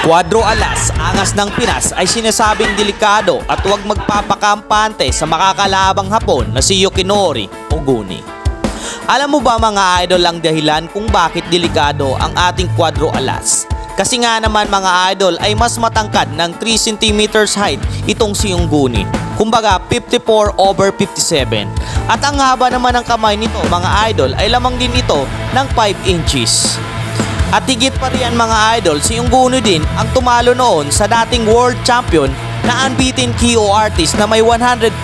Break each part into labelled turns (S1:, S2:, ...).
S1: Cuadro Alas, angas ng Pinas ay sinasabing delikado at huwag magpapakampante sa makakalabang Hapon na si Yukinori Oguni. Alam mo ba mga idol ang dahilan kung bakit delikado ang ating Cuadro Alas? Kasi nga naman mga idol ay mas matangkad ng 3 cm height itong si Oguni. Kumbaga 54/57. At ang haba naman ng kamay nito mga idol ay lamang din ito ng 5 inches. At higit pa riyan mga idol, si Oguni din ang tumalo noon sa dating world champion na unbeaten KO artist na may 100%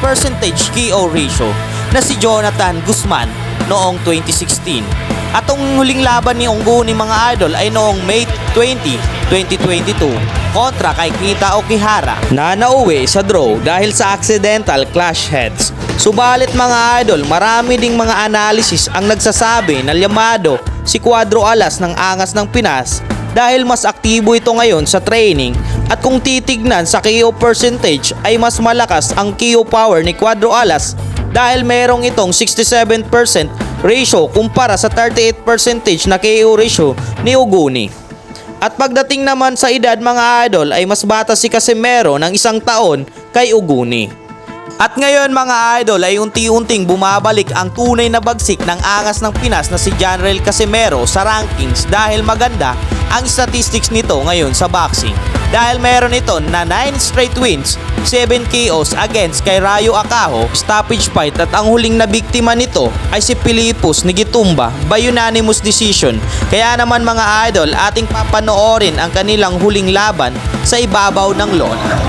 S1: KO ratio na si Jonathan Guzman noong 2016. At ang huling laban ni Oguni mga idol ay noong May 20, 2022 kontra kay Kita Okihara na nauwi sa draw dahil sa accidental clash heads. Subalit mga idol, marami ding mga analysis ang nagsasabi na llamado si Cuadro Alas ng angas ng Pinas dahil mas aktibo ito ngayon sa training at kung titignan sa KO percentage ay mas malakas ang KO power ni Cuadro Alas dahil merong itong 67% ratio kumpara sa 38% na KO ratio ni Oguni. At pagdating naman sa edad mga idol ay mas bata si Casimero ng 1 taon kay Oguni. At ngayon mga idol ay unti-unting bumabalik ang tunay na bagsik ng angas ng Pinas na si Janrel Casimero sa rankings dahil maganda ang statistics nito ngayon sa boxing. Dahil meron ito na 9 straight wins, 7 KOs against kay Rayo Akaho, stoppage fight at ang huling na biktima nito ay si Pilipus Nigitumba by unanimous decision. Kaya naman mga idol ating papanoorin ang kanilang huling laban sa ibabaw ng lona.